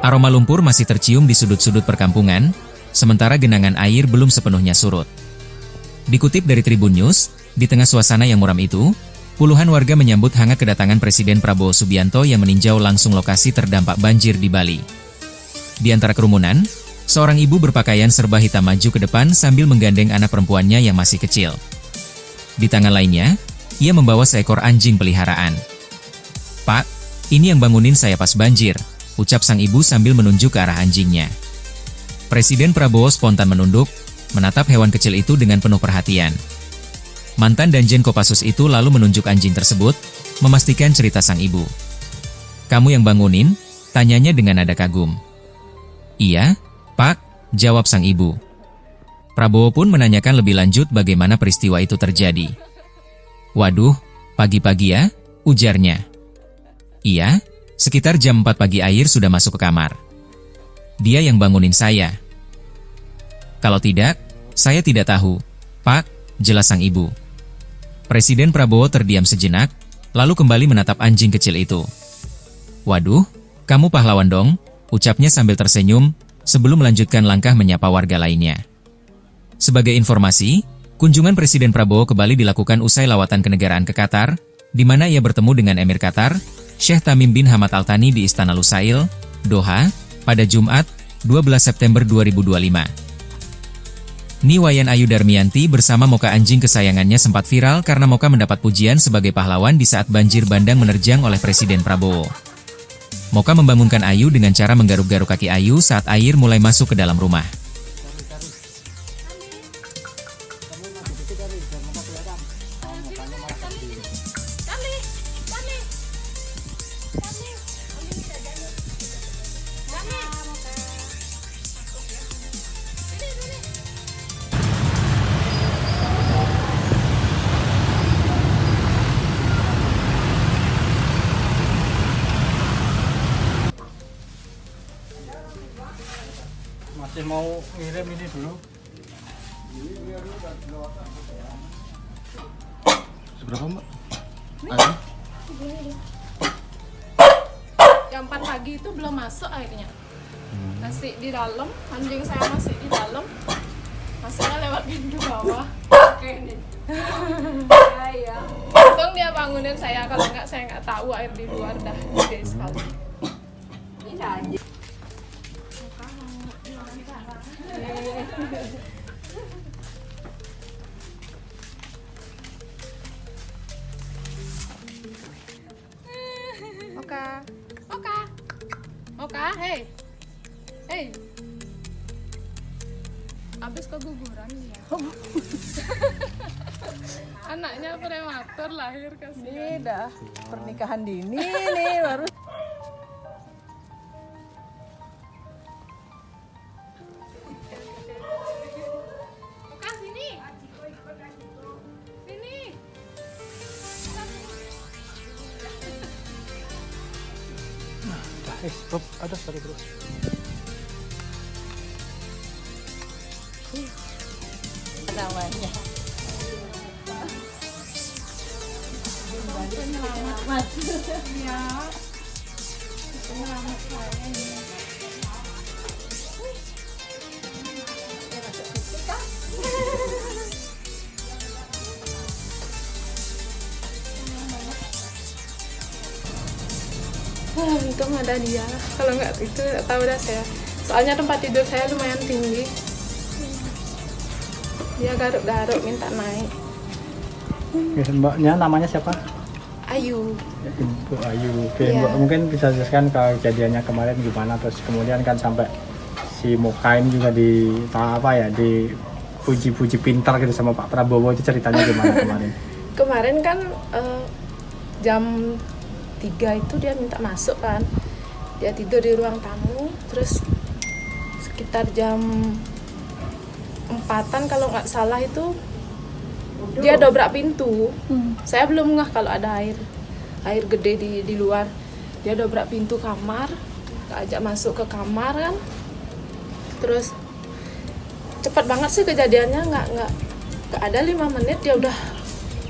Aroma lumpur masih tercium di sudut-sudut perkampungan, sementara genangan air belum sepenuhnya surut. Dikutip dari Tribun News, di tengah suasana yang muram itu, puluhan warga menyambut hangat kedatangan Presiden Prabowo Subianto yang meninjau langsung lokasi terdampak banjir di Bali. Di antara kerumunan, seorang ibu berpakaian serba hitam maju ke depan sambil menggandeng anak perempuannya yang masih kecil. Di tangan lainnya, ia membawa seekor anjing peliharaan. "Pak, ini yang bangunin saya pas banjir," ucap sang ibu sambil menunjuk ke arah anjingnya. Presiden Prabowo spontan menunduk, menatap hewan kecil itu dengan penuh perhatian. Mantan Danjen Kopassus itu lalu menunjuk anjing tersebut, memastikan cerita sang ibu. "Kamu yang bangunin?" tanyanya dengan nada kagum. "Iya, Pak," jawab sang ibu. Prabowo pun menanyakan lebih lanjut bagaimana peristiwa itu terjadi. "Waduh, pagi-pagi ya," ujarnya. "Iya, sekitar jam 4 pagi air sudah masuk ke kamar. Dia yang bangunin saya." "Kalau tidak, saya tidak tahu, Pak," jelas sang ibu. Presiden Prabowo terdiam sejenak, lalu kembali menatap anjing kecil itu. "Waduh, kamu pahlawan dong," ucapnya sambil tersenyum, sebelum melanjutkan langkah menyapa warga lainnya. Sebagai informasi, kunjungan Presiden Prabowo ke Bali dilakukan usai lawatan kenegaraan ke Qatar, di mana ia bertemu dengan Emir Qatar, Syekh Tamim bin Hamad Al Thani di Istana Lusail, Doha, pada Jumat, 12 September 2025. Niwayan Ayu Darmianti bersama Moka anjing kesayangannya sempat viral karena Moka mendapat pujian sebagai pahlawan di saat banjir bandang menerjang oleh Presiden Prabowo. Moka membangunkan Ayu dengan cara menggaruk-garuk kaki Ayu saat air mulai masuk ke dalam rumah. Masih mau ngirim ini dulu. Seberapa, Mbak? Ayo. Jam 4 pagi itu belum masuk airnya. Masih di dalam, anjing saya masih di dalam. Masuknya lewat pintu bawah. Oke nih. Ya. Untung dia bangunin saya, kalau enggak saya nggak tahu air di luar dah gede sekali. Ini aja. Oka, Oka, Oka, hey, hey, habis keguguran ya. Anaknya prematur lahir kasihan. Ini dah pernikahan dini nih baru. Oka sini, sini. Stop, ada sorry bro. Namanya. Selamat ya. Selamat saya ini. Untung ada dia. Kalau nggak itu nggak tahu dah saya. Soalnya tempat tidur saya lumayan tinggi. Dia garuk-garuk minta naik. Oke, Mbaknya namanya siapa? Ayu. Ibu Ayu. Oke, Iya. Mbak, mungkin bisa jelaskan kejadiannya kemarin gimana, terus kemudian kan sampai si Moka ini juga di puji-puji pintar gitu sama Pak Prabowo, itu ceritanya gimana kemarin? Kemarin kan jam 3 itu dia minta masuk kan. Dia tidur di ruang tamu, terus sekitar jam 4-an kalau nggak salah itu dia dobrak pintu. Saya belum ngeh kalau ada air gede di luar. Dia dobrak pintu kamar, ajak masuk ke kamar kan. Terus cepat banget sih kejadiannya, nggak ada 5 menit dia udah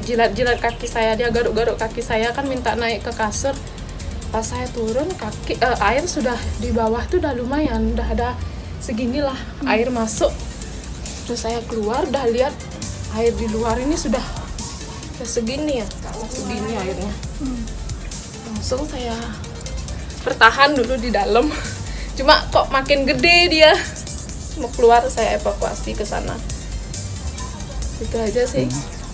jilat-jilat kaki saya, dia garuk-garuk kaki saya kan minta naik ke kasur. Pas saya turun kaki air sudah di bawah tuh udah lumayan, udah ada segini lah air masuk. Terus saya keluar udah lihat air di luar ini sudah segini ya, segini airnya. Langsung saya bertahan dulu di dalam. Cuma kok makin gede dia. Mau keluar saya evakuasi ke sana. Itu aja sih.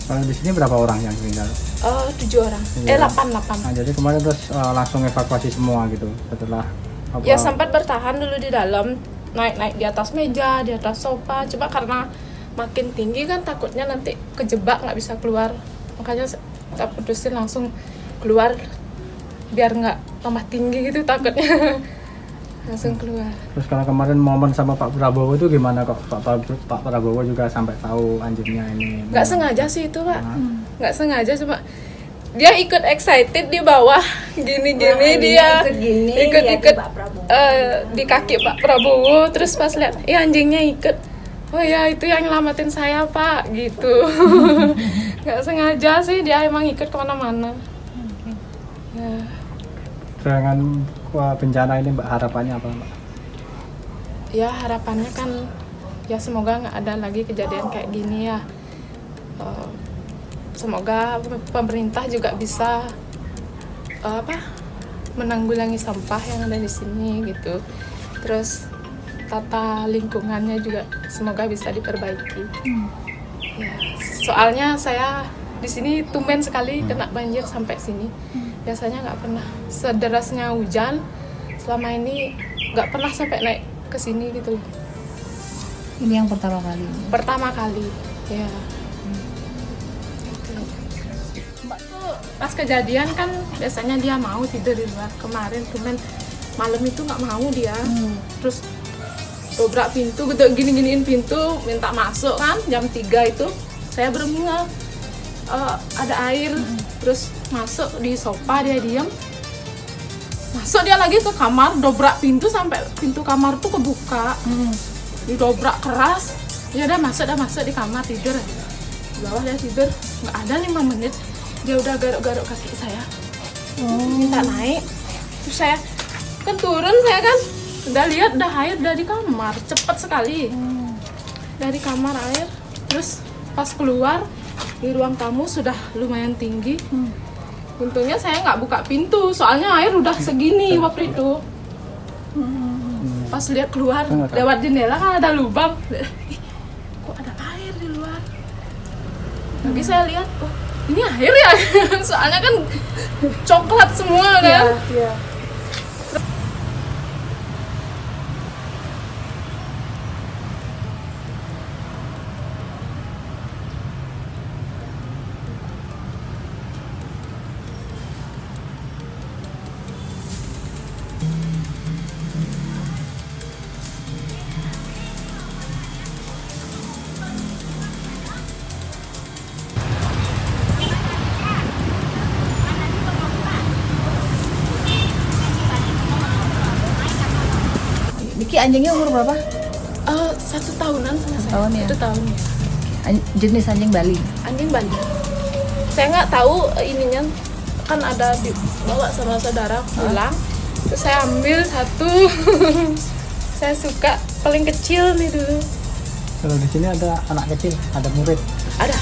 Kalau di sini berapa orang yang tinggal? 7 orang. Iya. 8. Nah, jadi kemarin terus langsung evakuasi semua gitu setelah apa? Ya sempat bertahan dulu di dalam, naik di atas meja, di atas sofa. Cuma karena makin tinggi kan takutnya nanti kejebak nggak bisa keluar. Makanya kita putusin langsung keluar biar nggak tambah tinggi gitu takutnya. Langsung keluar. Terus kalau kemarin momen sama Pak Prabowo itu gimana kok? Pak Prabowo juga sampai tahu anjingnya ini? Nggak sengaja sih itu Pak, nggak sengaja, cuma dia ikut excited di bawah gini-gini, dia ikut di kaki Pak Prabowo. Terus pas lihat anjingnya ikut, oh ya itu yang nyelamatin saya Pak gitu. Nggak sengaja sih, dia emang ikut kemana-mana. Dengan bencana ini Mbak, harapannya apa Mbak? Ya harapannya kan ya semoga nggak ada lagi kejadian kayak gini ya. Semoga pemerintah juga bisa menanggulangi sampah yang ada di sini gitu. Terus tata lingkungannya juga semoga bisa diperbaiki. Ya, soalnya saya di sini tumben sekali kena banjir sampai sini. Biasanya nggak pernah sederasnya hujan. Selama ini nggak pernah sampai naik ke sini gitu loh. Ini yang pertama kali. Pertama kali, ya. Mbak tuh pas kejadian kan biasanya dia mau tidur di luar. Kemarin tumben malam itu nggak mau dia. Terus dobrak pintu, gitu gini-giniin pintu, minta masuk kan jam 3 itu. Saya bermula ada air, terus masuk di sofa, dia diam. Masuk dia lagi ke kamar, dobrak pintu sampai pintu kamar tuh kebuka. Didobrak keras. Ya udah masuk di kamar tidur. Di bawah dia tidur, nggak ada 5 menit dia udah garuk-garuk kaki saya. Minta naik. Terus saya kan turun, saya kan udah lihat udah air dari kamar, cepet sekali. Dari kamar air, terus pas keluar di ruang tamu sudah lumayan tinggi. Untungnya saya nggak buka pintu, soalnya air udah segini waktu itu. Pas lihat keluar lewat jendela kan ada lubang. Kok ada air di luar? Lagi saya lihat, oh ini air ya. Soalnya kan coklat semua kan. Iya. Niki anjingnya umur berapa? 1 tahunan sama saya. Tahun ya? 1 tahun ya. Jenis anjing Bali. Anjing Bali. Saya nggak tahu ininya kan ada dibawa sama saudara pulang. Terus saya ambil 1. Saya suka paling kecil nih dulu. Kalau di sini ada anak kecil, ada murid. Ada.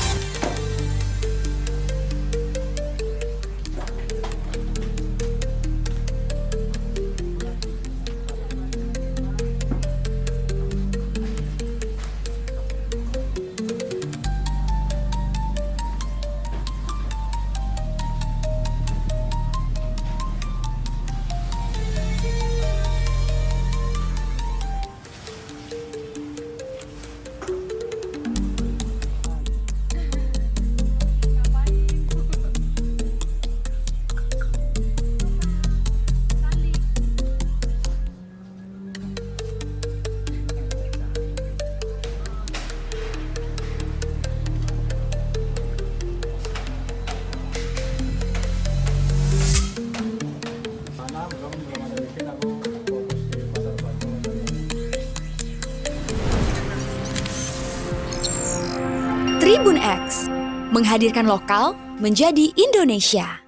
Tribun X, menghadirkan lokal menjadi Indonesia.